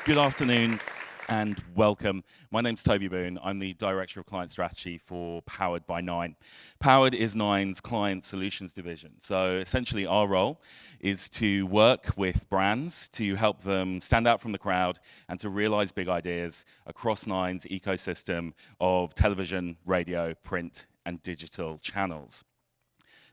Good afternoon and welcome. My name's Toby Boon. I'm the Director of Client Strategy for Powered by Nine. Powered is Nine's client solutions division. So essentially our role is to work with brands to help them stand out from the crowd and to realize big ideas across Nine's ecosystem of television, radio, print, and digital channels.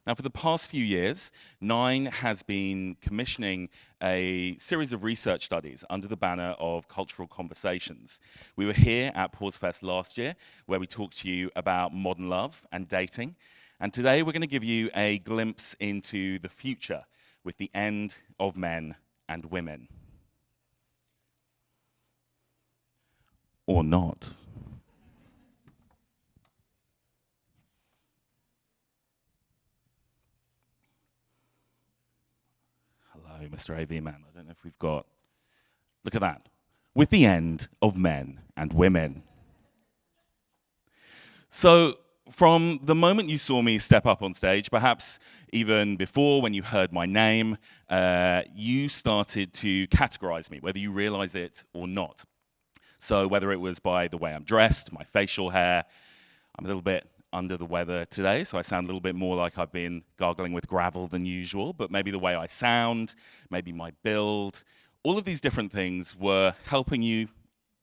Now, for the past few years, Nine has been commissioning a series of research studies under the banner of Cultural Conversations. We were here at PauseFest last year, where we talked to you about modern love and dating. And today, we're going to give you a glimpse into the future with the end of men and women. Or not. Mr. AV Man. I don't know if we've got... Look at that. With the end of men and women. So, from the moment you saw me step up on stage, perhaps even before when you heard my name, you started to categorize me, whether you realize it or not. So, whether it was by the way I'm dressed, my facial hair, I'm a little bit under the weather today, so I sound a little bit more like I've been gargling with gravel than usual, but maybe the way I sound, maybe my build, all of these different things were helping you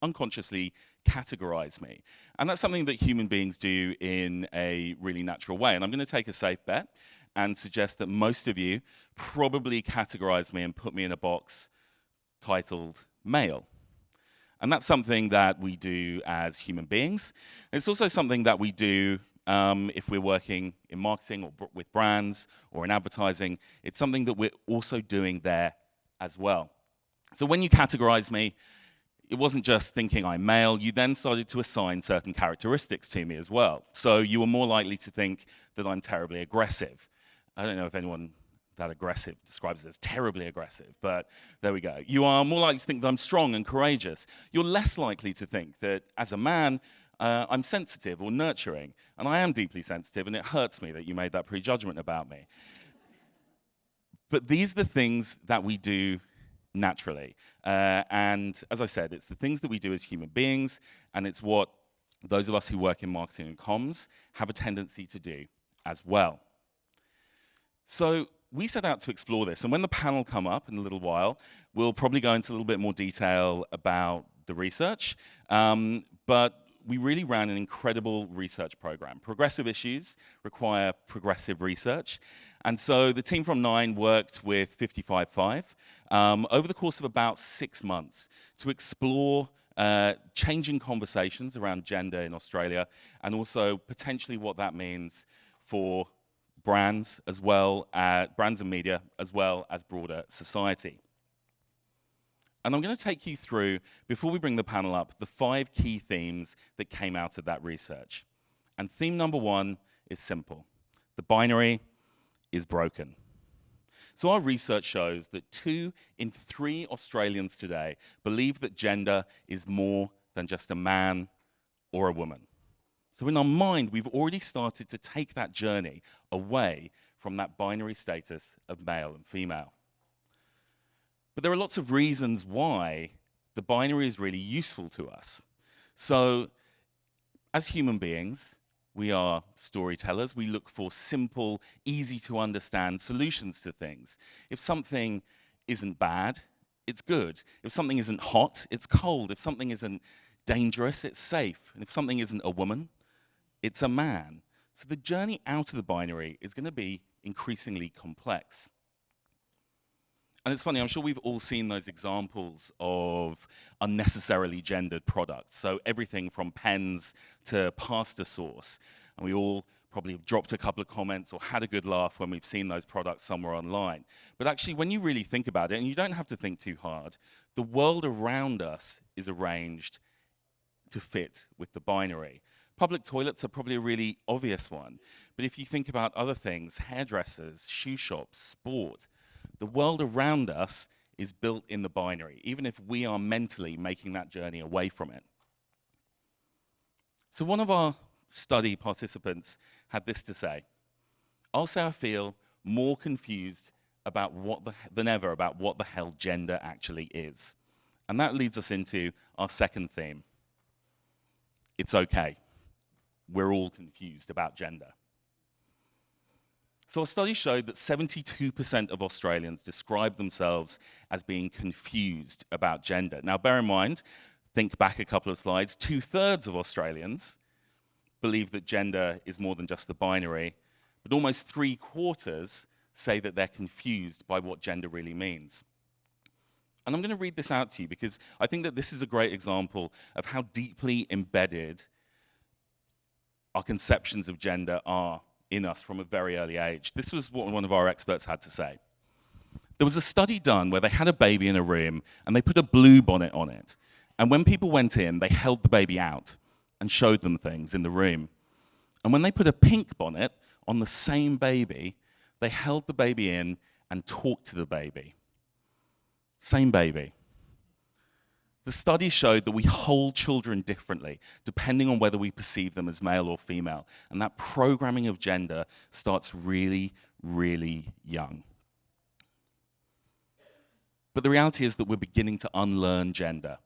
unconsciously categorize me. And that's something that human beings do in a really natural way. And I'm going to take a safe bet and suggest that most of you probably categorize me and put me in a box titled male. And that's something that we do as human beings. It's also something that we do if we're working in marketing or with brands or in advertising. It's something that we're also doing there as well. So when you categorize me, it wasn't just thinking I'm male, you then started to assign certain characteristics to me as well. So you were more likely to think that I'm terribly aggressive. I don't know if anyone that aggressive describes it as terribly aggressive, but there we go. You are more likely to think that I'm strong and courageous. You're less likely to think that as a man, I'm sensitive or nurturing, and I am deeply sensitive, and it hurts me that you made that prejudgment about me. But these are the things that we do naturally. And as I said, it's the things that we do as human beings, and it's what those of us who work in marketing and comms have a tendency to do as well. So we set out to explore this, and when the panel come up in a little while, we'll probably go into a little bit more detail about the research, but we really ran an incredible research program. Progressive issues require progressive research, and so the team from Nine worked with 55.5 over the course of about 6 months to explore changing conversations around gender in Australia, and also potentially what that means for brands as well, brands and media, as well as broader society. And I'm going to take you through, before we bring the panel up, the 5 key themes that came out of that research. And theme number 1 is simple. The binary is broken. So our research shows that 2 in 3 Australians today believe that gender is more than just a man or a woman. So in our mind, we've already started to take that journey away from that binary status of male and female. But there are lots of reasons why the binary is really useful to us. So as human beings, we are storytellers. We look for simple, easy to understand solutions to things. If something isn't bad, it's good. If something isn't hot, it's cold. If something isn't dangerous, it's safe. And if something isn't a woman, it's a man. So the journey out of the binary is going to be increasingly complex. And it's funny, I'm sure we've all seen those examples of unnecessarily gendered products. So everything from pens to pasta sauce. And we all probably have dropped a couple of comments or had a good laugh when we've seen those products somewhere online. But actually, when you really think about it, and you don't have to think too hard, the world around us is arranged to fit with the binary. Public toilets are probably a really obvious one. But if you think about other things, hairdressers, shoe shops, sport, the world around us is built in the binary, even if we are mentally making that journey away from it. So one of our study participants had this to say: I'll say I feel more confused about than ever about what the hell gender actually is. And that leads us into our second theme. It's okay. We're all confused about gender. So a study showed that 72% of Australians describe themselves as being confused about gender. Now, bear in mind, think back a couple of slides, 2/3 of Australians believe that gender is more than just the binary, but almost 3/4 say that they're confused by what gender really means. And I'm going to read this out to you because I think that this is a great example of how deeply embedded our conceptions of gender are in us from a very early age. This was what one of our experts had to say. There was a study done where they had a baby in a room and they put a blue bonnet on it. And when people went in, they held the baby out and showed them things in the room. And when they put a pink bonnet on the same baby, they held the baby in and talked to the baby. Same baby. The study showed that we hold children differently, depending on whether we perceive them as male or female. And that programming of gender starts really, really young. But the reality is that we're beginning to unlearn gender.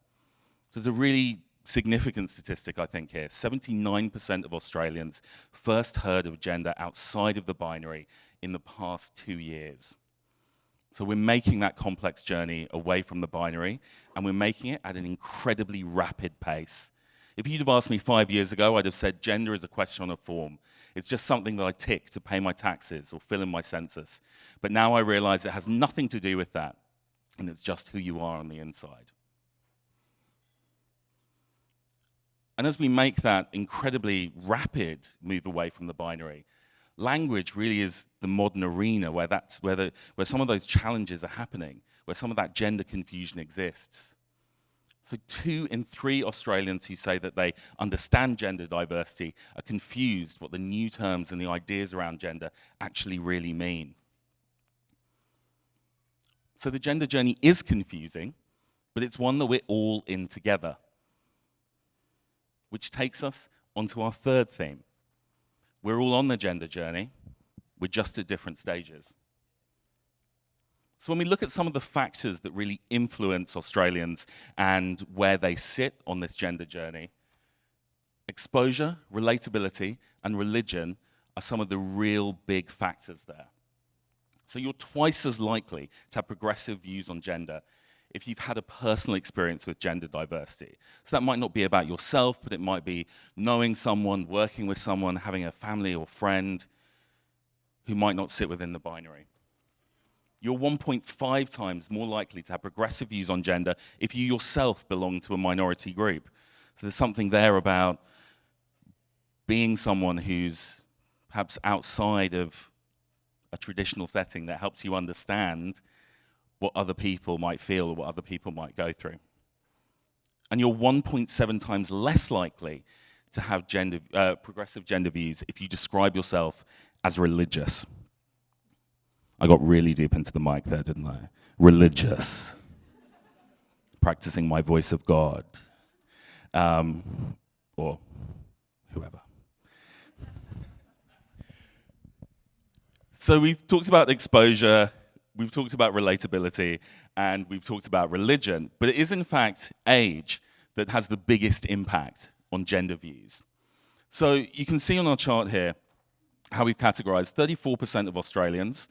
So there's a really significant statistic, I think, here. 79% of Australians first heard of gender outside of the binary in the past 2 years. So we're making that complex journey away from the binary, and we're making it at an incredibly rapid pace. If you'd have asked me 5 years ago, I'd have said gender is a question on a form. It's just something that I tick to pay my taxes or fill in my census. But now I realize it has nothing to do with that, and it's just who you are on the inside. And as we make that incredibly rapid move away from the binary, language really is the modern arena where some of those challenges are happening, where some of that gender confusion exists. So 2 in 3 Australians who say that they understand gender diversity are confused what the new terms and the ideas around gender actually really mean. So the gender journey is confusing, but it's one that we're all in together. Which takes us onto our third theme. We're all on the gender journey, we're just at different stages. So when we look at some of the factors that really influence Australians and where they sit on this gender journey, exposure, relatability, and religion are some of the real big factors there. So you're twice as likely to have progressive views on gender if you've had a personal experience with gender diversity. So that might not be about yourself, but it might be knowing someone, working with someone, having a family or friend who might not sit within the binary. You're 1.5 times more likely to have progressive views on gender if you yourself belong to a minority group. So there's something there about being someone who's perhaps outside of a traditional setting that helps you understand what other people might feel or what other people might go through. And you're 1.7 times less likely to have progressive gender views if you describe yourself as religious. I got really deep into the mic there, didn't I? Religious. Practicing my voice of God. Or whoever. So we've talked about exposure, we've talked about relatability, and we've talked about religion, but it is in fact age that has the biggest impact on gender views. So you can see on our chart here how we've categorized 34% of Australians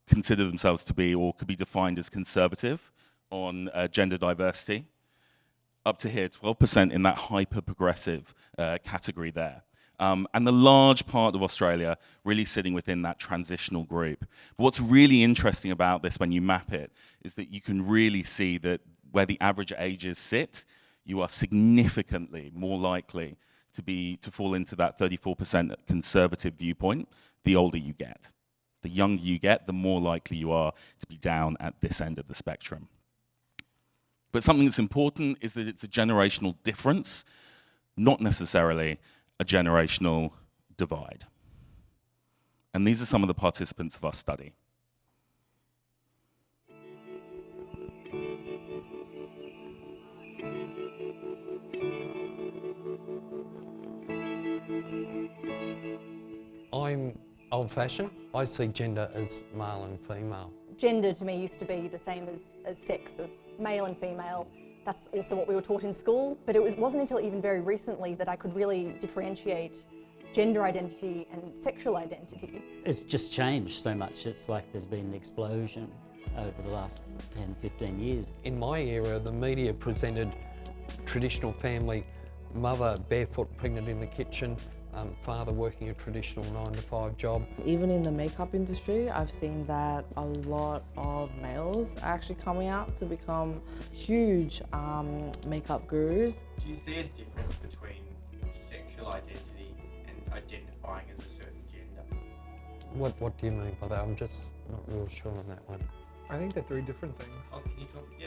consider themselves to be or could be defined as conservative on gender diversity, up to here, 12% in that hyper-progressive category there. And the large part of Australia really sitting within that transitional group. But what's really interesting about this when you map it is that you can really see that where the average ages sit, you are significantly more likely to fall into that 34% conservative viewpoint the older you get. The younger you get, the more likely you are to be down at this end of the spectrum. But something that's important is that it's a generational difference, not necessarily a generational divide. And these are some of the participants of our study. I'm old-fashioned. I see gender as male and female. Gender to me used to be the same as sex, as male and female. That's also what we were taught in school, but it wasn't until even very recently that I could really differentiate gender identity and sexual identity. It's just changed so much. It's like there's been an explosion over the last 10, 15 years. In my era, the media presented traditional family, mother barefoot pregnant in the kitchen, father working a traditional 9-to-5 job. Even in the makeup industry, I've seen that a lot of males are actually coming out to become huge makeup gurus. Do you see a difference between sexual identity and identifying as a certain gender? What do you mean by that? I'm just not real sure on that one. I think they're 3 different things. Oh, can you talk? Yeah.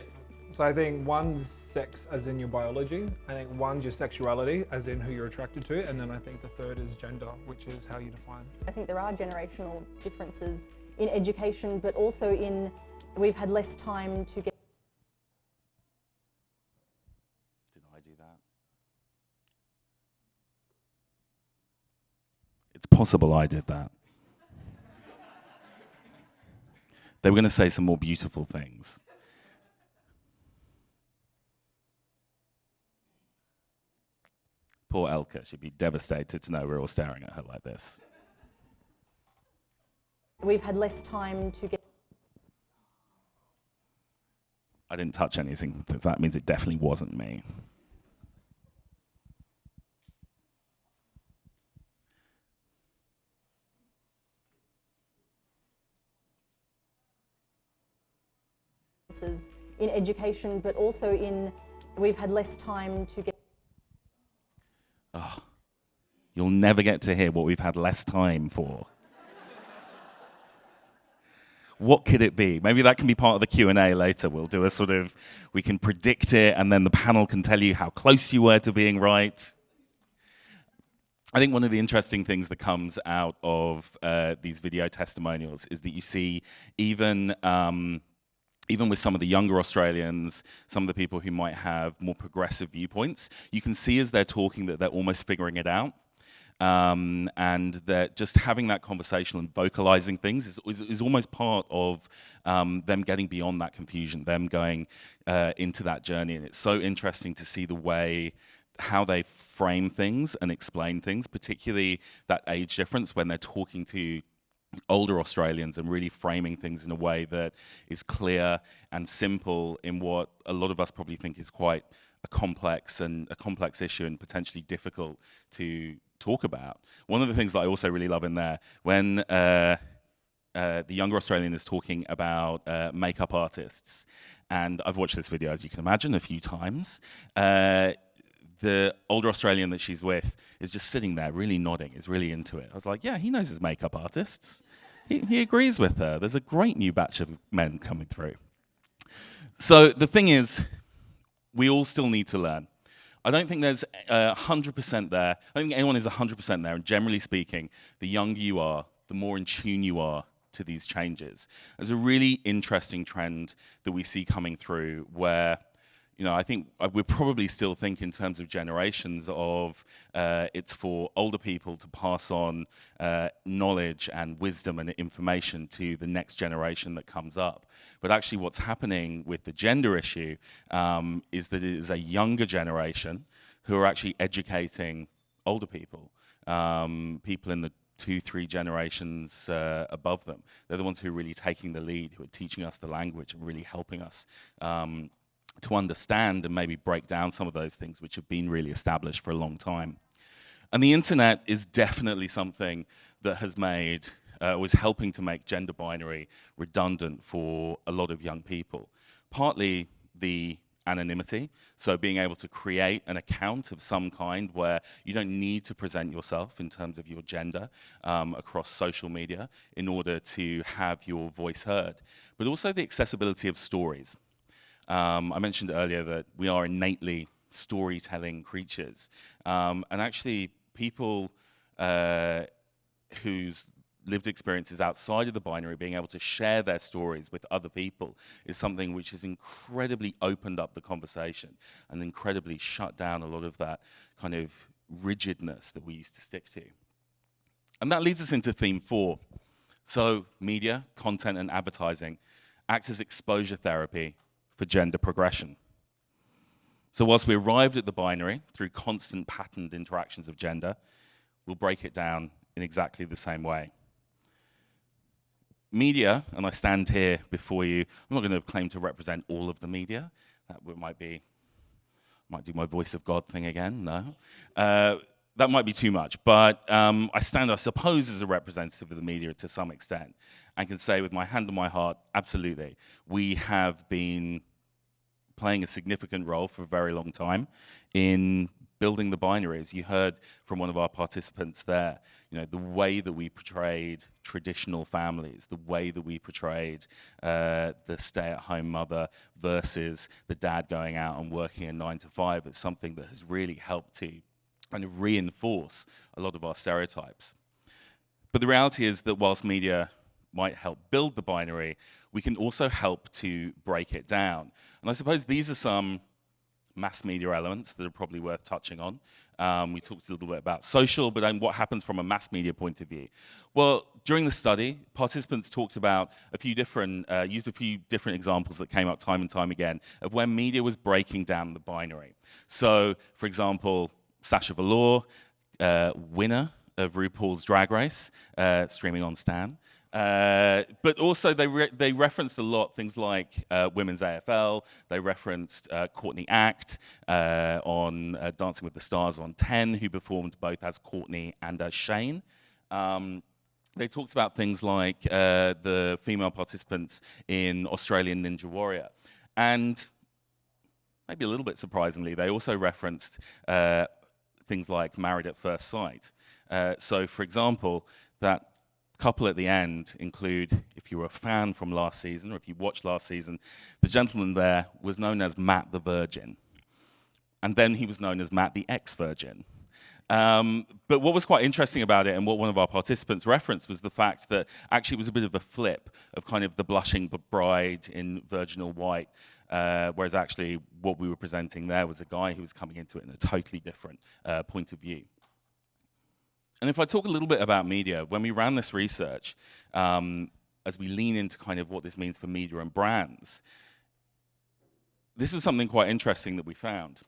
So I think one's sex as in your biology, I think one's your sexuality as in who you're attracted to, and then I think the third is gender, which is how you define. I think there are generational differences in education, but also in we've had less time to get. Did I do that? It's possible I did that. They were going to say some more beautiful things. Poor Elka, she'd be devastated to know we're all staring at her like this. We've had less time to get. I didn't touch anything, so that means it definitely wasn't me. In education, but also in we've had less time to get. Oh, you'll never get to hear what we've had less time for. What could it be? Maybe that can be part of the Q&A later. We'll do a sort of, we can predict it and then the panel can tell you how close you were to being right. I think one of the interesting things that comes out of these video testimonials is that you see even with some of the younger Australians, some of the people who might have more progressive viewpoints, you can see as they're talking that they're almost figuring it out. And that just having that conversation and vocalizing things is almost part of them getting beyond that confusion, them going into that journey. And it's so interesting to see the way how they frame things and explain things, particularly that age difference when they're talking to older Australians and really framing things in a way that is clear and simple in what a lot of us probably think is quite a complex issue and potentially difficult to talk about. One of the things that I also really love in there, when the younger Australian is talking about makeup artists, and I've watched this video, as you can imagine, a few times, the older Australian that she's with is just sitting there really nodding, is really into it. I was like, yeah, he knows his makeup artists. He agrees with her. There's a great new batch of men coming through. So the thing is, we all still need to learn. I don't think there's 100% there. I don't think anyone is 100% there. And generally speaking, the younger you are, the more in tune you are to these changes. There's a really interesting trend that we see coming through where, you know, I think we're probably still thinking in terms of generations of it's for older people to pass on knowledge and wisdom and information to the next generation that comes up. But actually what's happening with the gender issue is that it is a younger generation who are actually educating older people, people in the 2-3 generations above them. They're the ones who are really taking the lead, who are teaching us the language and really helping us to understand and maybe break down some of those things which have been really established for a long time. And the internet is definitely something that has made, was helping to make gender binary redundant for a lot of young people. Partly the anonymity, so being able to create an account of some kind where you don't need to present yourself in terms of your gender across social media in order to have your voice heard, but also the accessibility of stories. I mentioned earlier that we are innately storytelling creatures, and actually people whose lived experiences outside of the binary, being able to share their stories with other people is something which has incredibly opened up the conversation and incredibly shut down a lot of that kind of rigidness that we used to stick to. And that leads us into theme 4. So media, content and advertising. act as exposure therapy for gender progression. So whilst we arrived at the binary through constant patterned interactions of gender, we'll break it down in exactly the same way. Media, and I stand here before you, I'm not going to claim to represent all of the media. That might do my voice of God thing again, no. That might be too much, but I stand, I suppose, as a representative of the media to some extent, and can say with my hand on my heart, absolutely, we have been playing a significant role for a very long time in building the binaries. You heard from one of our participants there, the way that we portrayed traditional families, the way that we portrayed the stay-at-home mother versus the dad going out and working a 9 to 5. It's something that has really helped to kind of reinforce a lot of our stereotypes. But the reality is that whilst media might help build the binary, we can also help to break it down. And I suppose these are some mass media elements that are probably worth touching on. We talked a little bit about social, but then what happens from a mass media point of view? Well, during the study, participants talked about used a few different examples that came up time and time again of where media was breaking down the binary. So, for example, Sasha Velour, winner of RuPaul's Drag Race, streaming on Stan. But also they referenced a lot things like Women's AFL. They referenced Courtney Act on Dancing with the Stars on 10, who performed both as Courtney and as Shane. They talked about things like the female participants in Australian Ninja Warrior. And maybe a little bit surprisingly, they also referenced things like Married at First Sight. So, for example, that couple at the end include, if you were a fan from last season, or if you watched last season, the gentleman there was known as Matt the Virgin. And then he was known as Matt the Ex-Virgin. But what was quite interesting about it, and what one of our participants referenced, was the fact that actually it was a bit of a flip of kind of the blushing bride in virginal white, whereas actually what we were presenting there was a guy who was coming into it in a totally different point of view. And if I talk a little bit about media, when we ran this research, as we lean into kind of what this means for media and brands, this is something quite interesting that we found.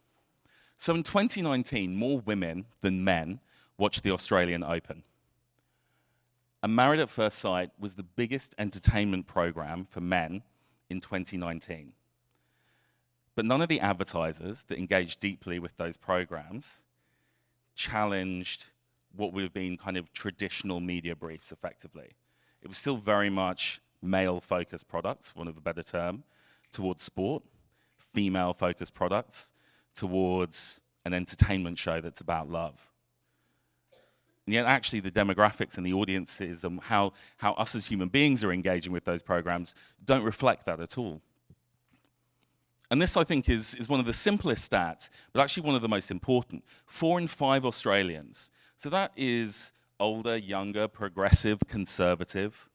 So in 2019, more women than men watched the Australian Open. And Married at First Sight was the biggest entertainment program for men in 2019. But none of the advertisers that engaged deeply with those programs challenged what would have been kind of traditional media briefs effectively. It was still very much male-focused products, for want of a better term, towards sport, female-focused products, towards an entertainment show that's about love. And yet actually the demographics and the audiences and how us as human beings are engaging with those programs don't reflect that at all. And this, I think, is one of the simplest stats, but actually one of the most important. 4 in 5 Australians. So that is older, younger, progressive, conservative,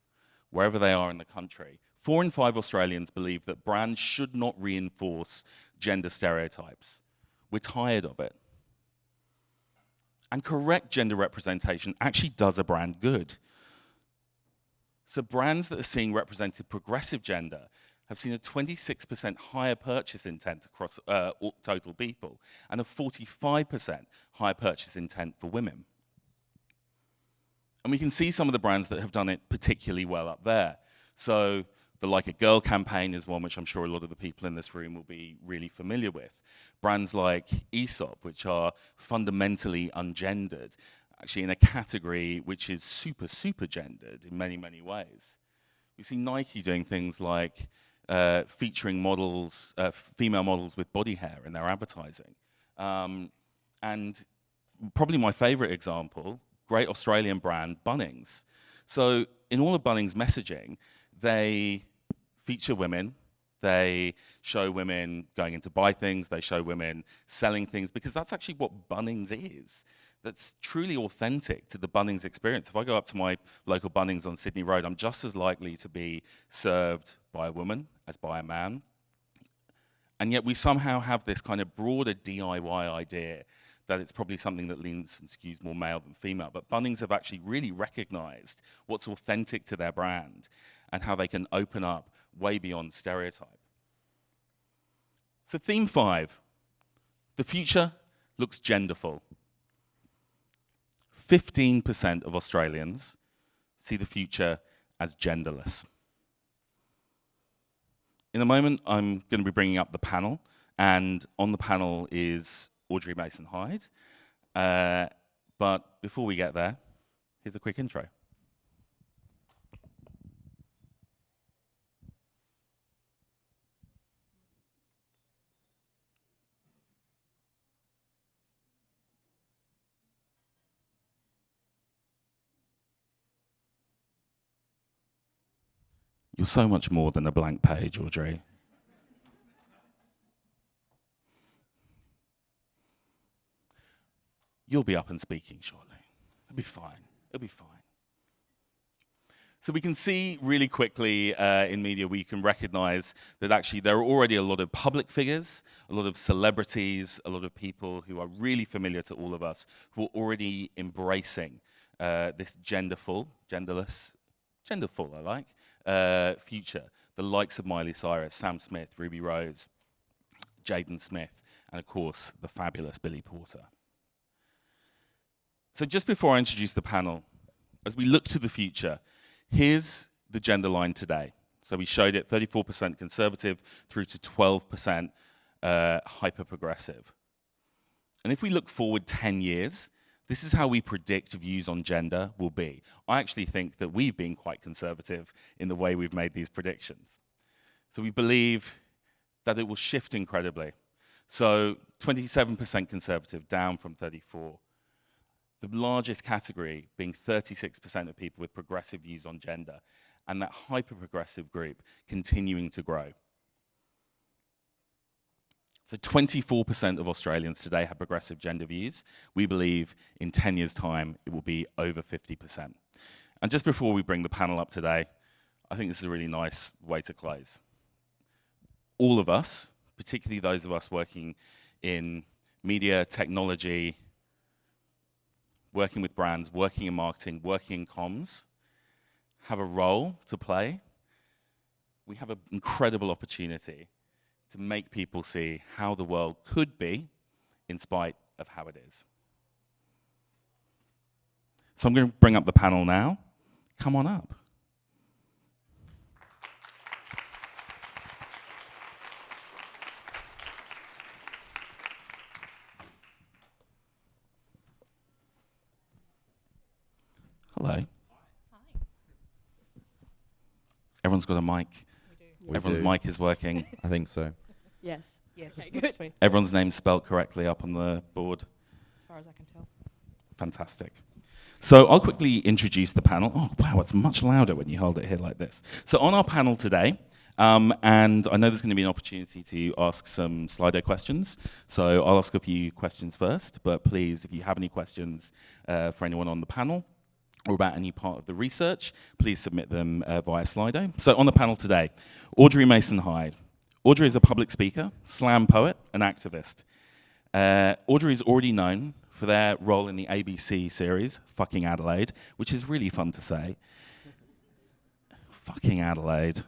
wherever they are in the country. 4 in 5 Australians believe that brands should not reinforce gender stereotypes. We're tired of it. And correct gender representation actually does a brand good. So brands that are seeing represented progressive gender have seen a 26% higher purchase intent across total people and a 45% higher purchase intent for women. And we can see some of the brands that have done it particularly well up there. So the Like a Girl campaign is one which I'm sure a lot of the people in this room will be really familiar with. Brands like Aesop, which are fundamentally ungendered, actually in a category which is super, super gendered in many, many ways. We see Nike doing things like featuring models, female models with body hair in their advertising. And probably my favorite example, great Australian brand, Bunnings. So in all of Bunnings' messaging, they feature women, they show women going in to buy things, they show women selling things, because that's actually what Bunnings is. That's truly authentic to the Bunnings experience. If I go up to my local Bunnings on Sydney Road, I'm just as likely to be served by a woman as by a man. And yet we somehow have this kind of broader DIY idea that it's probably something that leans and skews more male than female, but Bunnings have actually really recognized what's authentic to their brand and how they can open up way beyond stereotype. So theme 5, the future looks genderful. 15% of Australians see the future as genderless. In a moment, I'm going to be bringing up the panel, and on the panel is Audrey Mason-Hyde. But before we get there, here's a quick intro. You're so much more than a blank page, Audrey. You'll be up and speaking shortly. It'll be fine. It'll be fine. So we can see really quickly in media, we can recognize that actually there are already a lot of public figures, a lot of celebrities, a lot of people who are really familiar to all of us, who are already embracing this genderless, I like, future. The likes of Miley Cyrus, Sam Smith, Ruby Rose, Jaden Smith, and of course, the fabulous Billy Porter. So just before I introduce the panel, as we look to the future, here's the gender line today. So we showed it 34% conservative through to 12% hyper-progressive. And if we look forward 10 years, this is how we predict views on gender will be. I actually think that we've been quite conservative in the way we've made these predictions. So we believe that it will shift incredibly. So 27% conservative, down from 34%. The largest category being 36% of people with progressive views on gender, and that hyper-progressive group continuing to grow. So 24% of Australians today have progressive gender views. We believe in 10 years' time, it will be over 50%. And just before we bring the panel up today, I think this is a really nice way to close. All of us, particularly those of us working in media, technology, working with brands, working in marketing, working in comms, have a role to play. We have an incredible opportunity to make people see how the world could be in spite of how it is. So I'm going to bring up the panel now. Come on up. Hello. Hi. Everyone's got a mic. We Everyone's do. mic is working. I think so. Yes. Yes. Okay, Looks good. Everyone's name's spelled correctly up on the board. as far as I can tell. Fantastic. So I'll quickly introduce the panel. Oh, wow, it's much louder when you hold it here like this. So on our panel today, and I know there's going to be an opportunity to ask some Slido questions. So I'll ask a few questions first, but please, if you have any questions for anyone on the panel, or about any part of the research, please submit them via Slido. So on the panel today, Audrey Mason-Hyde. Audrey is a public speaker, slam poet, and activist. Audrey is already known for their role in the ABC series, Fucking Adelaide, which is really fun to say. Fucking Adelaide.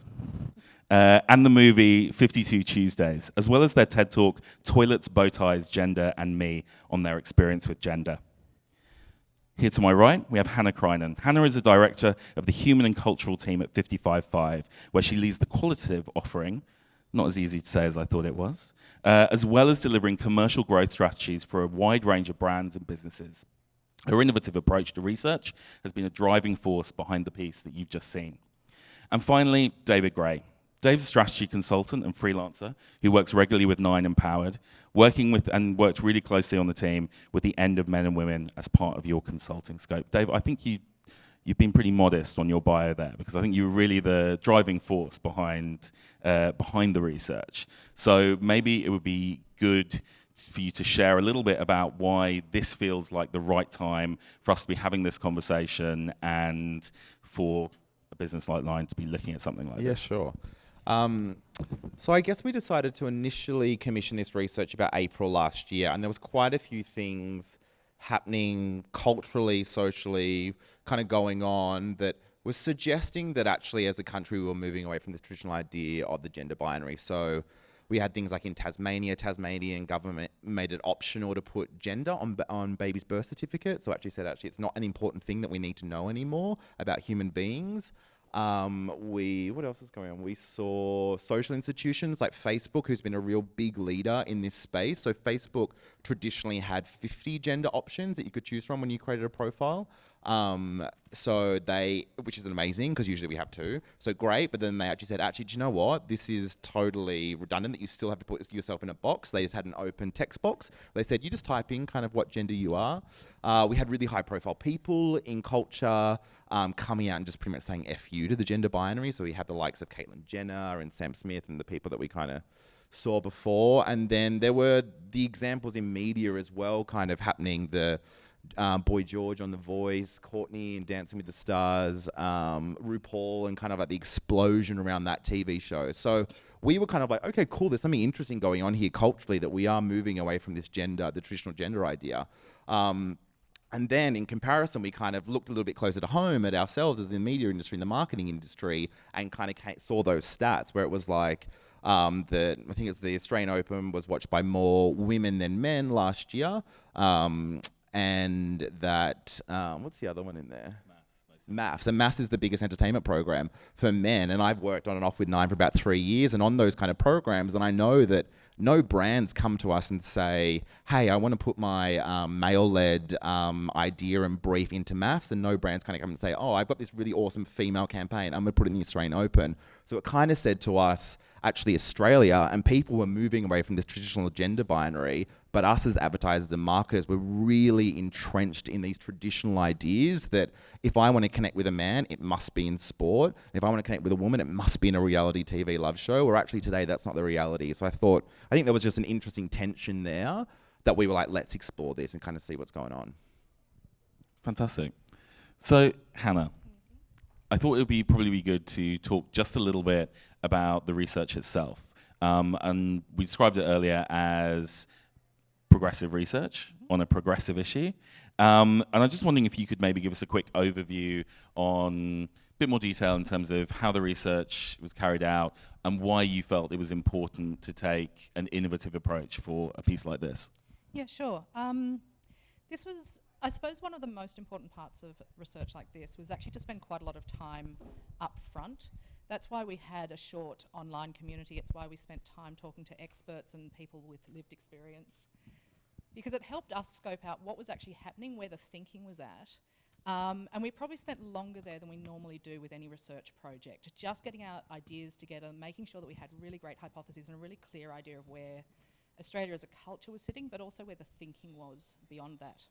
And the movie 52 Tuesdays, as well as their TED Talk, Toilets, Bow Ties, Gender, and Me, on their experience with gender. Here to my right, we have Hannah Krijnen. Hannah is the director of the Human and Cultural team at 55.5, where she leads the qualitative offering, not as easy to say as I thought it was, as well as delivering commercial growth strategies for a wide range of brands and businesses. Her innovative approach to research has been a driving force behind the piece that you've just seen. And finally, David Gray. Dave's a strategy consultant and freelancer who works regularly with Nine Empowered, working with and worked really closely on the team with the End of Men and Women as part of your consulting scope. Dave, I think you've been pretty modest on your bio there, because I think you were really the driving force behind the research. So maybe it would be good for you to share a little bit about why this feels like the right time for us to be having this conversation and for a business like Line to be looking at something like Yeah, this. sure. So I guess we decided to initially commission this research about April last year, and there was quite a few things happening culturally, socially, kind of going on that was suggesting that actually as a country we were moving away from this traditional idea of the gender binary. So we had things like in Tasmania, Tasmanian government made it optional to put gender on babies' birth certificates. So actually said it's not an important thing that we need to know anymore about human beings. What else is going on? We saw social institutions like Facebook, who's been a real big leader in this space. So Facebook traditionally had 50 gender options that you could choose from when you created a profile. Which is amazing because usually we have 2. So great, but then they actually said, do you know what? This is totally redundant that you still have to put yourself in a box. They just had an open text box. They said, you just type in kind of what gender you are. We had really high profile people in culture coming out and just pretty much saying F you to the gender binary. So we have the likes of Caitlyn Jenner and Sam Smith and the people that we kind of saw before. And then there were the examples in media as well kind of happening. The Boy George on The Voice, Courtney in Dancing with the Stars, RuPaul, and kind of like the explosion around that TV show. So we were kind of like, okay, cool, there's something interesting going on here culturally that we are moving away from this gender, the traditional gender idea. And then in comparison, we kind of looked a little bit closer to home at ourselves as the media industry and the marketing industry and kind of saw those stats where it was like, I think it's the Australian Open was watched by more women than men last year. And that, what's the other one in there? Maths. And Maths is the biggest entertainment program for men. And I've worked on and off with Nine for about 3 years and on those kind of programs. And I know that no brands come to us and say, hey, I want to put my male-led idea and brief into Maths. And no brands kind of come and say, oh, I've got this really awesome female campaign. I'm going to put it in the Australian Open. So it kind of said to us, actually Australia and people were moving away from this traditional gender binary, but us as advertisers and marketers were really entrenched in these traditional ideas that if I want to connect with a man, it must be in sport. And if I want to connect with a woman, it must be in a reality TV love show. Or actually today, that's not the reality. So I think there was just an interesting tension there that we were like, let's explore this and kind of see what's going on. Fantastic. So, Hannah, I thought it would probably be good to talk just a little bit about the research itself. And we described it earlier as progressive research on a progressive issue. And I'm just wondering if you could maybe give us a quick overview on a bit more detail in terms of how the research was carried out and why you felt it was important to take an innovative approach for a piece like this. Yeah, sure. This was, I suppose, one of the most important parts of research like this was actually to spend quite a lot of time up front. That's why we had a short online community. It's why we spent time talking to experts and people with lived experience, because it helped us scope out what was actually happening, where the thinking was at. And we probably spent longer there than we normally do with any research project, just getting our ideas together, making sure that we had really great hypotheses and a really clear idea of where Australia as a culture was sitting, but also where the thinking was beyond that.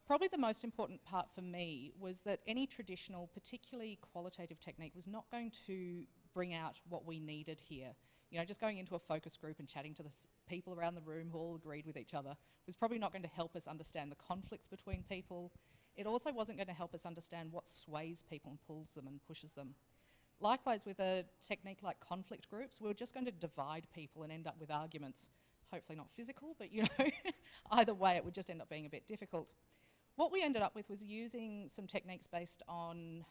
Probably the most important part for me was that any traditional, particularly qualitative technique was not going to bring out what we needed here. You know, just going into a focus group and chatting to the people around the room who all agreed with each other was probably not going to help us understand the conflicts between people. It also wasn't going to help us understand what sways people and pulls them and pushes them. Likewise, with a technique like conflict groups, we were just going to divide people and end up with arguments. Hopefully not physical, but you know, either way it would just end up being a bit difficult. What we ended up with was using some techniques based on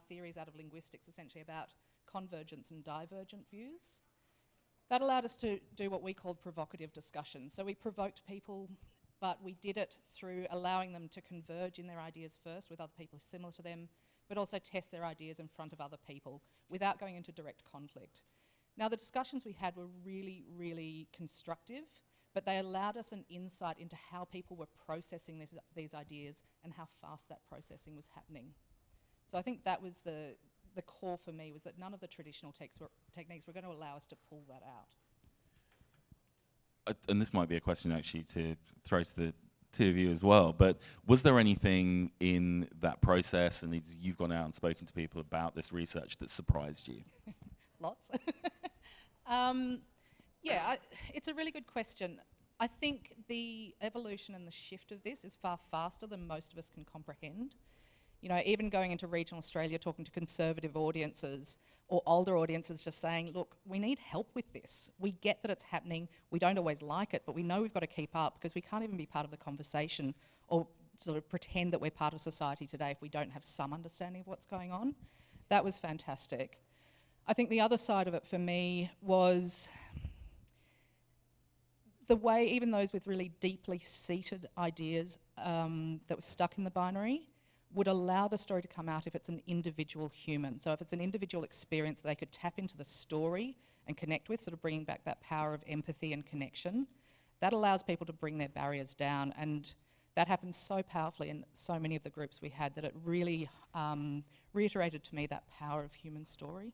theories out of linguistics, essentially about convergence and divergent views. That allowed us to do what we called provocative discussion. So we provoked people, but we did it through allowing them to converge in their ideas first with other people similar to them, but also test their ideas in front of other people without going into direct conflict. Now, the discussions we had were really, really constructive, but they allowed us an insight into how people were processing these ideas and how fast that processing was happening. So I think that was the core for me, was that none of the traditional techniques were going to allow us to pull that out. And this might be a question actually to throw to the two of you as well, but was there anything in that process, and you've gone out and spoken to people about this research, that surprised you? Lots. It's a really good question. I think the evolution and the shift of this is far faster than most of us can comprehend. You know, even going into regional Australia, talking to conservative audiences or older audiences, just saying, look, we need help with this. We get that it's happening. We don't always like it, but we know we've got to keep up because we can't even be part of the conversation or sort of pretend that we're part of society today if we don't have some understanding of what's going on. That was fantastic. I think the other side of it for me was the way even those with really deeply seated ideas that were stuck in the binary would allow the story to come out if it's an individual human. So if it's an individual experience they could tap into the story and connect with, sort of bringing back that power of empathy and connection, that allows people to bring their barriers down. And that happens so powerfully in so many of the groups we had that it really reiterated to me that power of human story.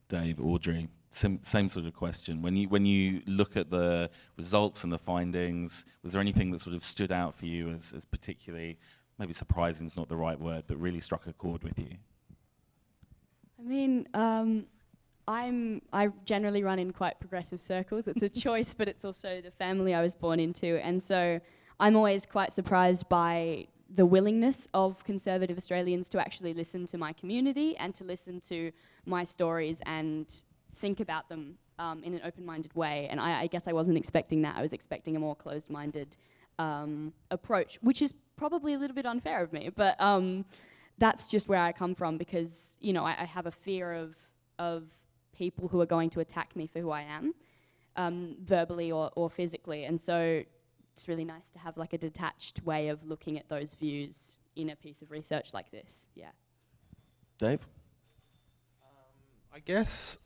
Dave, Audrey, same sort of question. When you look at the results and the findings, was there anything that sort of stood out for you as particularly, maybe surprising is not the right word, but really struck a chord with you? I mean, I generally run in quite progressive circles. It's a choice, but it's also the family I was born into, and so I'm always quite surprised by the willingness of conservative Australians to actually listen to my community and to listen to my stories and think about them in an open-minded way. And I guess I wasn't expecting that. I was expecting a more closed-minded approach, which is probably a little bit unfair of me, but that's just where I come from because, you know, I have a fear of people who are going to attack me for who I am, verbally or physically. And so it's really nice to have like a detached way of looking at those views in a piece of research like this. Yeah. Dave? I guess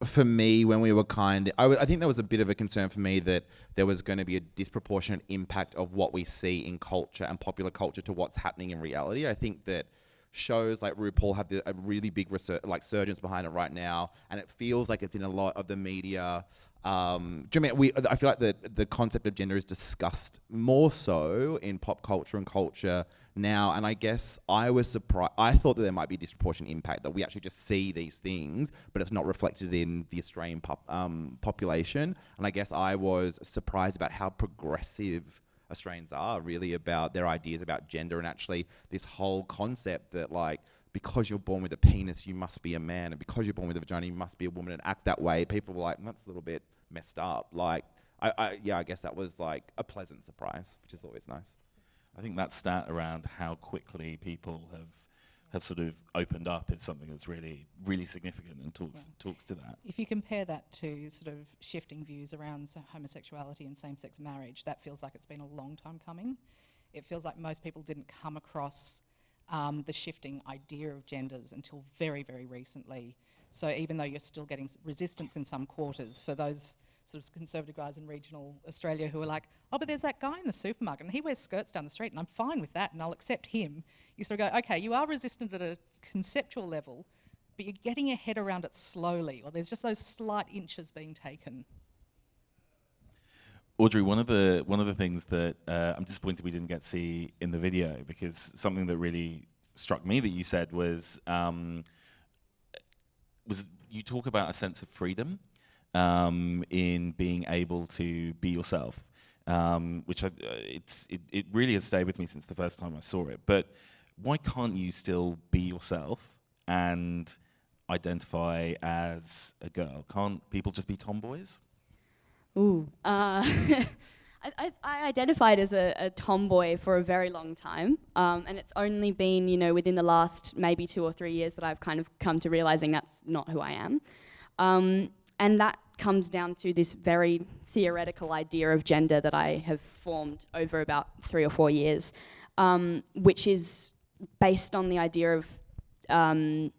for me, when we were I think there was a bit of a concern for me that there was going to be a disproportionate impact of what we see in culture and popular culture to what's happening in reality. I think that shows like RuPaul have a really big resurgence behind it right now, and it feels like it's in a lot of the media. Do you know what I mean? I feel like the concept of gender is discussed more so in pop culture and culture now, and I guess I was surprised. I thought that there might be a disproportionate impact, that we actually just see these things, but it's not reflected in the Australian population. And I guess I was surprised about how progressive Australians are really about their ideas about gender, and actually this whole concept that like, because you're born with a penis, you must be a man, and because you're born with a vagina, you must be a woman and act that way. People were like, that's a little bit messed up. Like, I guess that was like a pleasant surprise, which is always nice. I think that stat around how quickly people have sort of opened up is something that's really, really significant and talks to that. If you compare that to sort of shifting views around homosexuality and same-sex marriage, that feels like it's been a long time coming. It feels like most people didn't come across the shifting idea of genders until very, very recently. So even though you're still getting resistance in some quarters for those sort of conservative guys in regional Australia who are like, oh, but there's that guy in the supermarket and he wears skirts down the street and I'm fine with that and I'll accept him. You sort of go, okay, you are resistant at a conceptual level, but you're getting your head around it slowly, or there's just those slight inches being taken. Audrey, one of the things that I'm disappointed we didn't get to see in the video, because something that really struck me that you said was you talk about a sense of freedom in being able to be yourself, which it really has stayed with me since the first time I saw it. But why can't you still be yourself and identify as a girl? Can't people just be tomboys? Ooh. I identified as a tomboy for a very long time, and it's only been, within the last maybe 2 or 3 years that I've kind of come to realising that's not who I am. And that comes down to this very theoretical idea of gender that I have formed over about 3 or 4 years, which is based on the idea of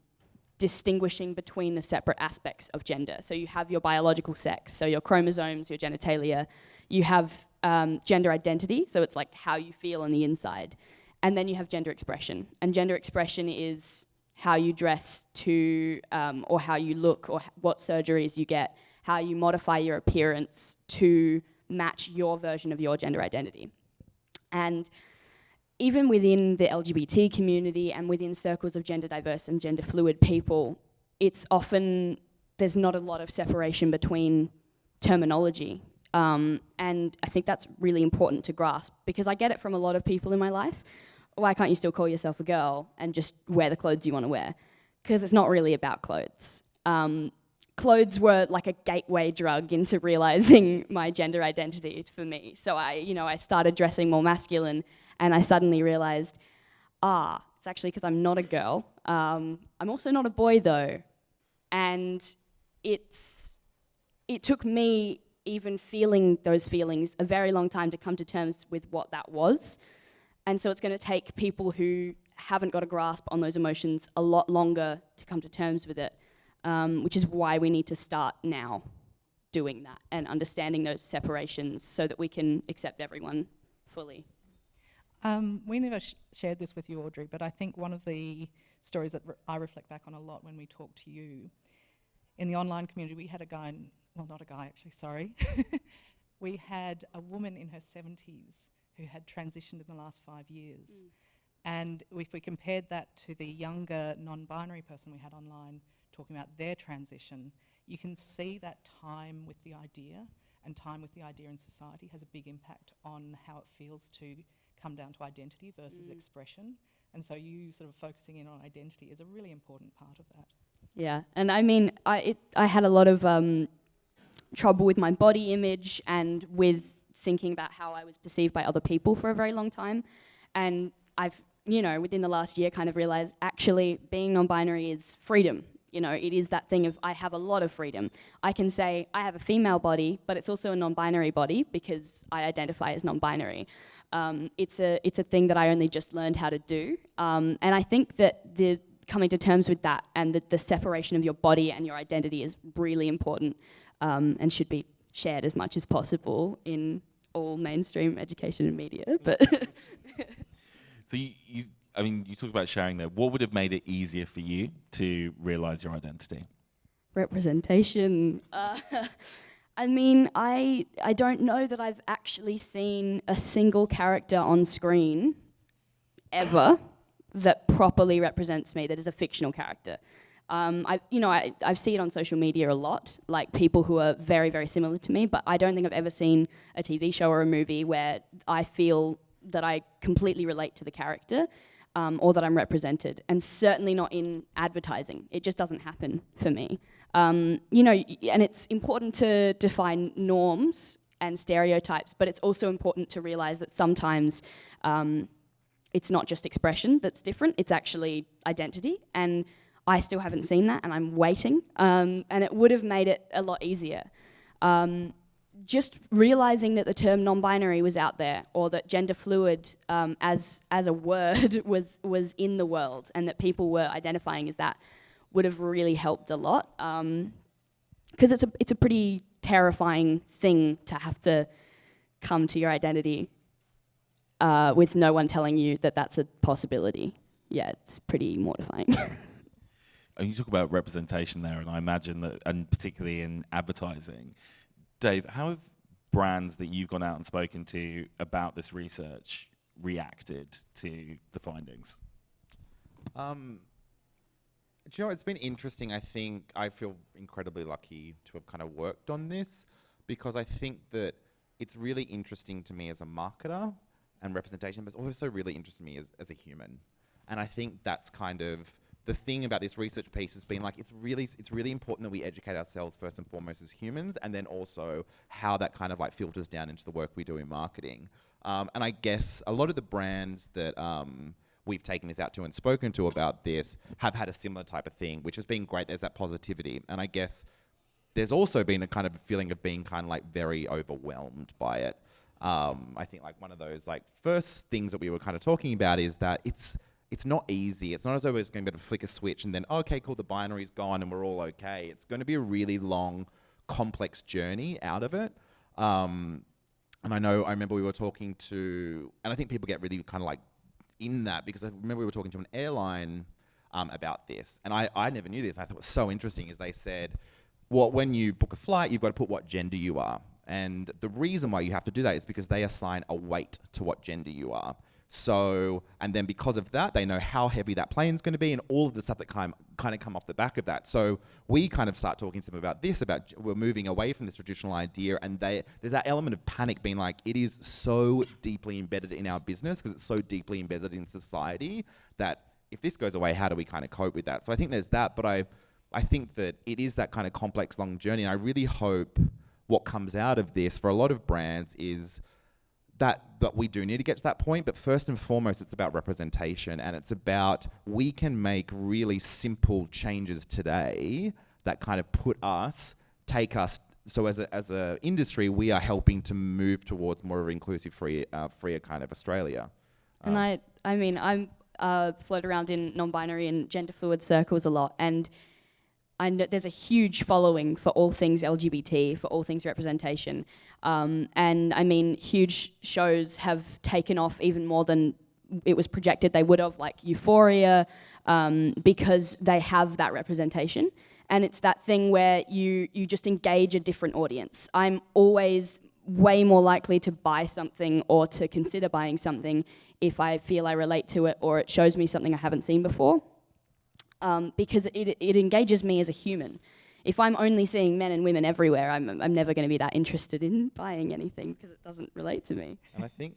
distinguishing between the separate aspects of gender. So you have your biological sex, so your chromosomes, your genitalia. You have gender identity, so it's like how you feel on the inside. And then you have gender expression. And gender expression is how you dress to, or how you look, or what surgeries you get, how you modify your appearance to match your version of your gender identity. And even within the LGBT community and within circles of gender diverse and gender fluid people, it's often, there's not a lot of separation between terminology. And I think that's really important to grasp, because I get it from a lot of people in my life, why can't you still call yourself a girl and just wear the clothes you want to wear? Because it's not really about clothes. Clothes were like a gateway drug into realizing my gender identity for me. So I started dressing more masculine, and I suddenly realized, it's actually because I'm not a girl. I'm also not a boy though. And it took me even feeling those feelings a very long time to come to terms with what that was. And so it's going to take people who haven't got a grasp on those emotions a lot longer to come to terms with it, which is why we need to start now doing that and understanding those separations so that we can accept everyone fully. We never shared this with you, Audrey, but I think one of the stories that I reflect back on a lot when we talk to you, in the online community, we had a guy, not a guy actually, sorry. We had a woman in her 70s who had transitioned in the last 5 years. And if we compared that to the younger non-binary person we had online talking about their transition, you can see that time with the idea and time with the idea in society has a big impact on how it feels to come down to identity versus expression. And so you sort of focusing in on identity is a really important part of that. Yeah, and I mean, I had a lot of trouble with my body image and with thinking about how I was perceived by other people for a very long time. And I've, within the last year kind of realized actually being non-binary is freedom. It is that thing of I have a lot of freedom. I can say I have a female body, but it's also a non-binary body because I identify as non-binary. It's a thing that I only just learned how to do. And I think that the coming to terms with that and the separation of your body and your identity is really important and should be shared as much as possible in all mainstream education and media. But So you talked about sharing there. What would have made it easier for you to realise your identity? representation. I mean, I don't know that I've actually seen a single character on screen ever that properly represents me, that is a fictional character. I see it on social media a lot, like people who are very, very similar to me, but I don't think I've ever seen a TV show or a movie where I feel that I completely relate to the character or that I'm represented, and certainly not in advertising. It just doesn't happen for me. And it's important to define norms and stereotypes, but it's also important to realize that sometimes it's not just expression that's different, it's actually identity. And I still haven't seen that, and I'm waiting. And it would have made it a lot easier. Just realizing that the term non-binary was out there, or that gender fluid as a word was in the world, and that people were identifying as that, would have really helped a lot. Because it's a pretty terrifying thing to have to come to your identity with no one telling you that that's a possibility. Yeah, it's pretty mortifying. And you talk about representation there, and I imagine that, and particularly in advertising, Dave, how have brands that you've gone out and spoken to about this research reacted to the findings? Do you know, it's been interesting. I think I feel incredibly lucky to have kind of worked on this, because I think that it's really interesting to me as a marketer and representation, but it's also really interesting to me as a human. And I think that's kind of the thing about this research piece has been like, it's really important that we educate ourselves first and foremost as humans, and then also how that kind of like filters down into the work we do in marketing. And I guess a lot of the brands that we've taken this out to and spoken to about this have had a similar type of thing, which has been great. There's that positivity. And I guess there's also been a kind of feeling of being kind of like very overwhelmed by it. I think like one of those like first things that we were kind of talking about is that it's not easy. It's not as though it's going to be able to flick a switch and then, okay, cool, the binary's gone and we're all okay. It's going to be a really long, complex journey out of it. And I remember we were talking to, and I think people get really kind of like in that, because I remember we were talking to an airline about this, and I never knew this. I thought it was so interesting is they said, well, when you book a flight, you've got to put what gender you are. And the reason why you have to do that is because they assign a weight to what gender you are. So, and then because of that, they know how heavy that plane's going to be and all of the stuff that kind of come off the back of that. So we kind of start talking to them about this, about we're moving away from this traditional idea, and there's that element of panic being like, it is so deeply embedded in our business because it's so deeply embedded in society that if this goes away, how do we kind of cope with that? So I think there's that, but I think that it is that kind of complex, long journey. And I really hope what comes out of this for a lot of brands is that we do need to get to that point, but first and foremost, it's about representation, and it's about we can make really simple changes today that kind of take us. So as a industry, we are helping to move towards more of an inclusive, freer kind of Australia. And I mean, I'm float around in non-binary and gender fluid circles a lot, and I know there's a huge following for all things LGBT, for all things representation. And I mean, huge shows have taken off even more than it was projected they would have, like Euphoria, because they have that representation. And it's that thing where you just engage a different audience. I'm always way more likely to buy something or to consider buying something if I feel I relate to it or it shows me something I haven't seen before. Because it engages me as a human. If I'm only seeing men and women everywhere, I'm never going to be that interested in buying anything because it doesn't relate to me. And I think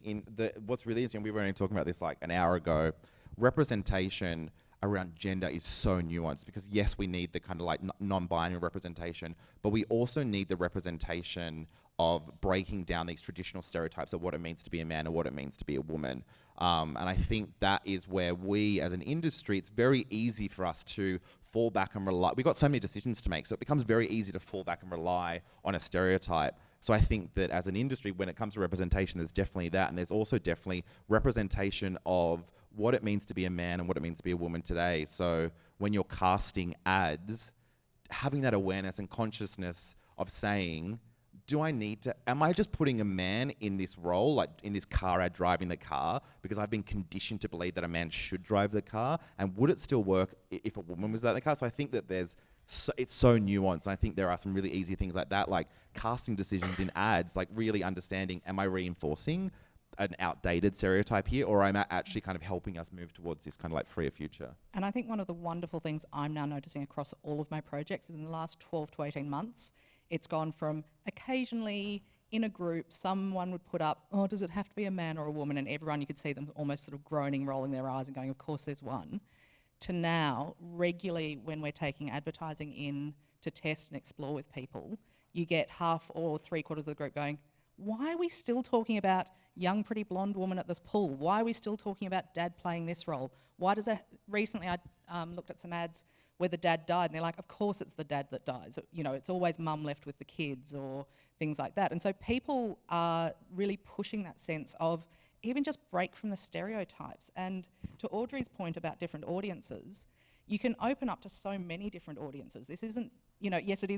what's really interesting, we were only talking about this like an hour ago, representation around gender is so nuanced because yes, we need the kind of like non-binary representation, but we also need the representation of breaking down these traditional stereotypes of what it means to be a man or what it means to be a woman. And I think that is where we, as an industry, it's very easy for us to fall back and rely. We've got so many decisions to make, so it becomes very easy to fall back and rely on a stereotype. So I think that as an industry, when it comes to representation, there's definitely that, and there's also definitely representation of what it means to be a man and what it means to be a woman today. So when you're casting ads, having that awareness and consciousness of saying, am I just putting a man in this role, like in this car ad driving the car, because I've been conditioned to believe that a man should drive the car? And would it still work if a woman was in the car? So I think that it's so nuanced. And I think there are some really easy things like that, like casting decisions in ads, like really understanding, am I reinforcing an outdated stereotype here, or am I actually kind of helping us move towards this kind of like freer future? And I think one of the wonderful things I'm now noticing across all of my projects is in the last 12 to 18 months, it's gone from occasionally in a group, someone would put up, oh, does it have to be a man or a woman? And everyone, you could see them almost sort of groaning, rolling their eyes and going, of course there's one. To now, regularly when we're taking advertising in to test and explore with people, you get half or 3/4 of the group going, why are we still talking about young, pretty blonde woman at this pool? Why are we still talking about dad playing this role? Recently I looked at some ads where the dad died, and they're like, of course it's the dad that dies. You know, it's always mum left with the kids or things like that. And so people are really pushing that sense of even just break from the stereotypes. And to Audrey's point about different audiences, you can open up to so many different audiences. This isn't, yes, it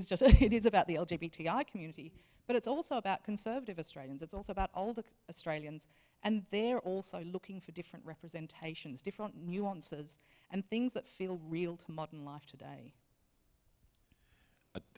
is about the LGBTI community, but it's also about conservative Australians. It's also about older Australians, and they're also looking for different representations, different nuances, and things that feel real to modern life today.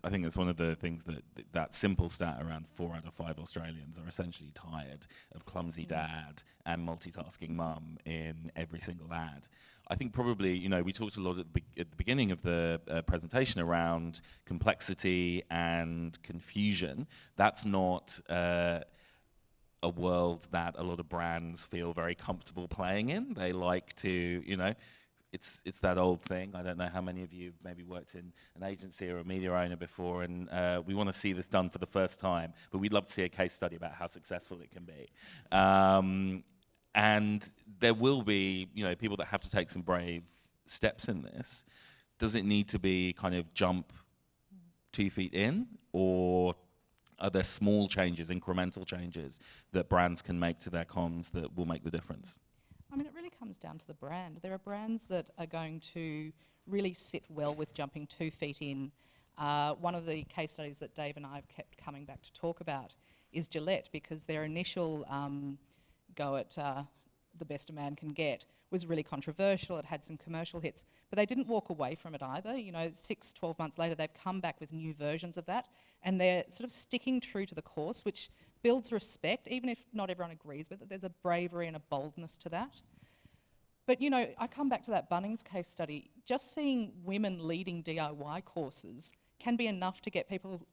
I think it's one of the things that simple stat around 4 out of 5 Australians are essentially tired of clumsy dad and multitasking mum in every single ad. I think probably, we talked a lot at the beginning of the presentation around complexity and confusion. That's not a world that a lot of brands feel very comfortable playing in. They like to, it's that old thing. I don't know how many of you maybe worked in an agency or a media owner before, and we want to see this done for the first time, but we'd love to see a case study about how successful it can be. And there will be, people that have to take some brave steps in this. Does it need to be kind of jump 2 feet in, or are there small changes, incremental changes that brands can make to their comms that will make the difference? I mean, it really comes down to the brand. There are brands that are going to really sit well with jumping 2 feet in. One of the case studies that Dave and I have kept coming back to talk about is Gillette, because their initial go at the best a man can get was really controversial. It had some commercial hits, but they didn't walk away from it either. 6, 12 months later, they've come back with new versions of that, and they're sort of sticking true to the course, which builds respect, even if not everyone agrees with it. There's a bravery and a boldness to that. But, I come back to that Bunnings case study. Just seeing women leading DIY courses can be enough to get people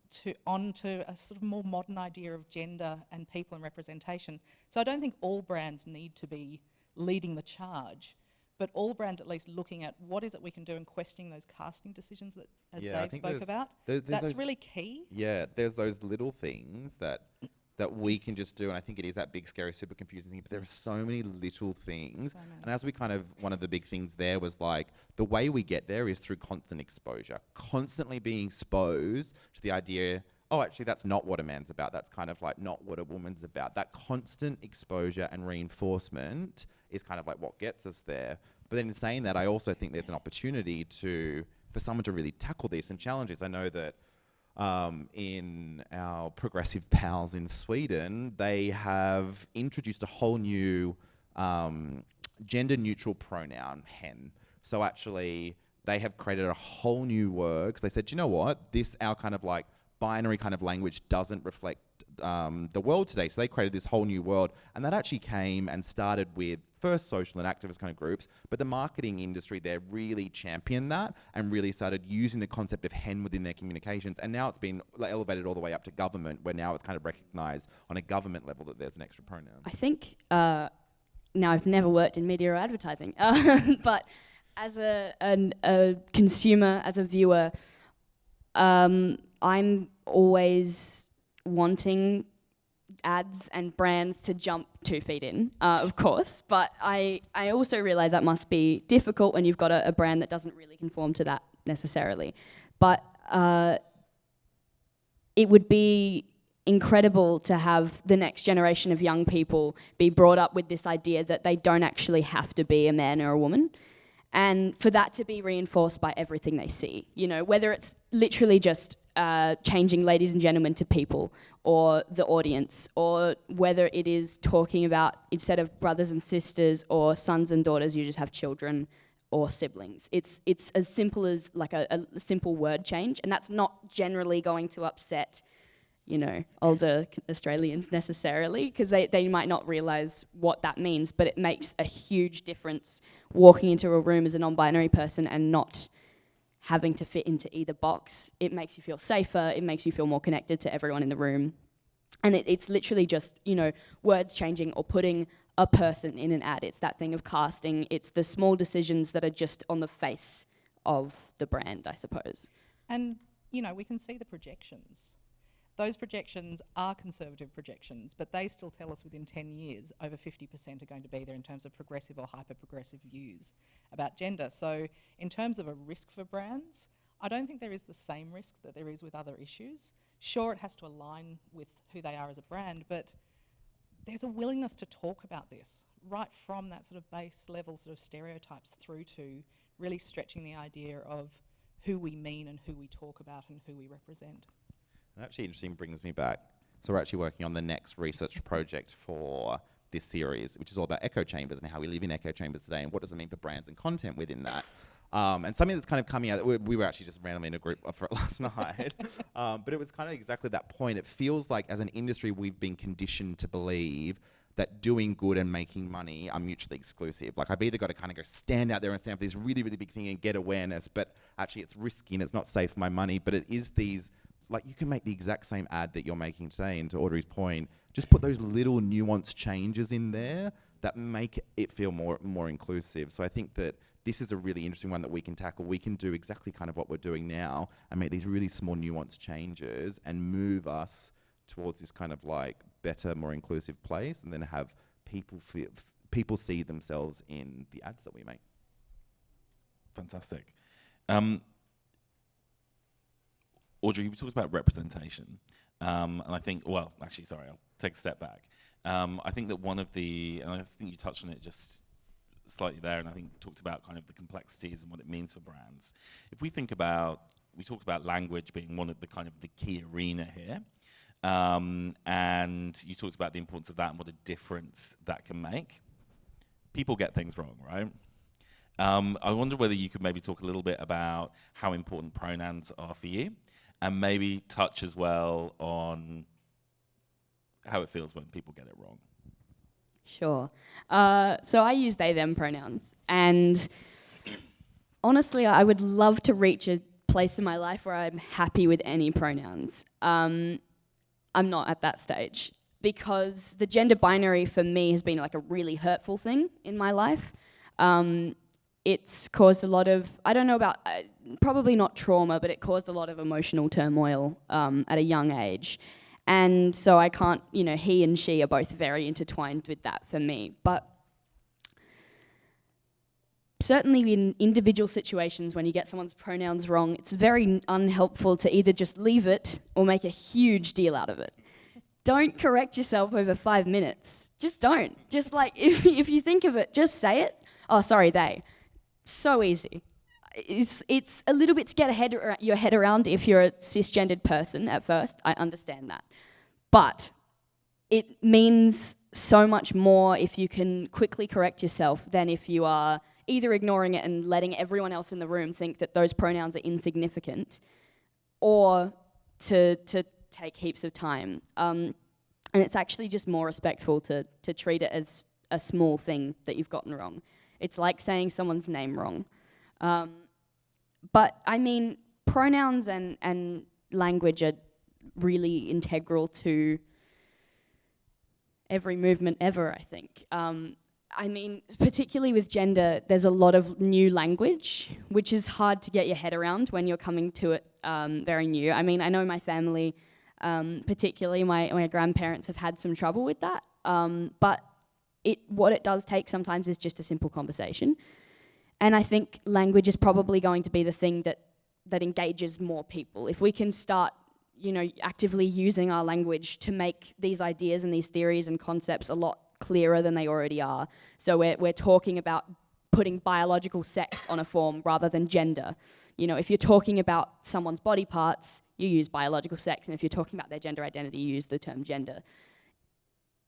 onto a sort of more modern idea of gender and people and representation. So I don't think all brands need to be leading the charge, but all brands at least looking at what is it we can do and questioning those casting decisions that, as Dave spoke about. There's That's those, really key. Yeah, there's those little things that we can just do, and I think it is that big, scary, super confusing thing, but there are so many little things. And as we one of the big things there was like, the way we get there is through constant exposure, constantly being exposed to the idea, oh, actually, that's not what a man's about. That's kind of like not what a woman's about. That constant exposure and reinforcement is kind of like what gets us there. But then in saying that, I also think there's an opportunity for someone to really tackle this and challenge this. I know that in our progressive pals in Sweden, they have introduced a whole new gender-neutral pronoun, hen. So actually, they have created a whole new word, 'cause they said, you know what, our kind of like binary kind of language doesn't reflect the world today. So they created this whole new world, and that actually came and started with first social and activist kind of groups, but the marketing industry there really championed that and really started using the concept of hen within their communications. And now it's been elevated all the way up to government, where now it's kind of recognized on a government level that there's an extra pronoun. I think, now I've never worked in media or advertising, but as a consumer, as a viewer, I'm always wanting ads and brands to jump 2 feet in, of course, but I also realise that must be difficult when you've got a brand that doesn't really conform to that necessarily. But it would be incredible to have the next generation of young people be brought up with this idea that they don't actually have to be a man or a woman, and for that to be reinforced by everything they see, whether it's literally just changing ladies and gentlemen to people or the audience, or whether it is talking about, instead of brothers and sisters or sons and daughters, you just have children or siblings. It's as simple as like a simple word change, and that's not generally going to upset older Australians necessarily, because they might not realise what that means, but it makes a huge difference walking into a room as a non-binary person and not having to fit into either box. It makes you feel safer, it makes you feel more connected to everyone in the room. And it's literally just, words changing or putting a person in an ad. It's that thing of casting. It's the small decisions that are just on the face of the brand, I suppose. And, we can see the projections. Those projections are conservative projections, but they still tell us within 10 years, over 50% are going to be there in terms of progressive or hyper-progressive views about gender. So in terms of a risk for brands, I don't think there is the same risk that there is with other issues. Sure, it has to align with who they are as a brand, but there's a willingness to talk about this, right from that sort of base level sort of stereotypes through to really stretching the idea of who we mean and who we talk about and who we represent. Actually, interesting, brings me back. So we're actually working on the next research project for this series, which is all about echo chambers and how we live in echo chambers today, and what does it mean for brands and content within that. And something that's kind of coming out, we were actually just randomly in a group for it last night, but it was kind of exactly that point. It feels like as an industry, we've been conditioned to believe that doing good and making money are mutually exclusive. Like, I've either got to kind of go stand out there and stand for this really, really big thing and get awareness, but actually it's risky and it's not safe for my money, but it is these, like, you can make the exact same ad that you're making today, and to Audrey's point, just put those little nuanced changes in there that make it feel more inclusive. So I think that this is a really interesting one that we can tackle. We can do exactly kind of what we're doing now and make these really small nuanced changes and move us towards this kind of like better, more inclusive place, and then have people see themselves in the ads that we make. Fantastic. Audrey, you talked about representation, and I think, well, actually, sorry, I'll take a step back. I think that one of the, and I think you touched on it just slightly there, and I think talked about kind of the complexities and what it means for brands. If we think about, we talked about language being one of the kind of the key arena here, and you talked about the importance of that and what a difference that can make. people get things wrong, right? I wonder whether you could maybe talk a little bit about how important pronouns are for you, and maybe touch as well on how it feels when people get it wrong. Sure. So I use they, them pronouns. And honestly, I would love to reach a place in my life where I'm happy with any pronouns. I'm not at that stage because the gender binary for me has been like a really hurtful thing in my life. It's caused a lot of, I don't know about, probably not trauma, but it caused a lot of emotional turmoil at a young age. And so I can't, he and she are both very intertwined with that for me. But certainly in individual situations when you get someone's pronouns wrong, it's very unhelpful to either just leave it or make a huge deal out of it. Don't correct yourself over 5 minutes. Just don't. Just like, if you think of it, just say it. Oh, sorry, they. So easy. It's a little bit to get your head around if you're a cisgendered person at first. I understand that. But it means so much more if you can quickly correct yourself than if you are either ignoring it and letting everyone else in the room think that those pronouns are insignificant, or to take heaps of time. And it's actually just more respectful to treat it as a small thing that you've gotten wrong. It's like saying someone's name wrong. But I mean, pronouns and language are really integral to every movement ever, I think. I mean, particularly with gender, there's a lot of new language, which is hard to get your head around when you're coming to it very new. I mean, I know my family, particularly my grandparents, have had some trouble with that. But what it does take sometimes is just a simple conversation. And I think language is probably going to be the thing that engages more people. If we can start, actively using our language to make these ideas and these theories and concepts a lot clearer than they already are. So we're talking about putting biological sex on a form rather than gender. If you're talking about someone's body parts, you use biological sex, and if you're talking about their gender identity, you use the term gender.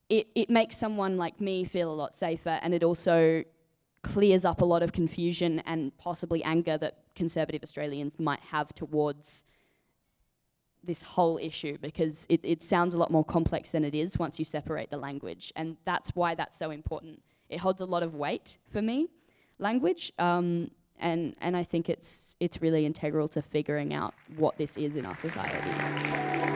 It makes someone like me feel a lot safer, and it also clears up a lot of confusion and possibly anger that conservative Australians might have towards this whole issue, because it sounds a lot more complex than it is once you separate the language. And that's why that's so important. It holds a lot of weight for me, language, and I think it's really integral to figuring out what this is in our society.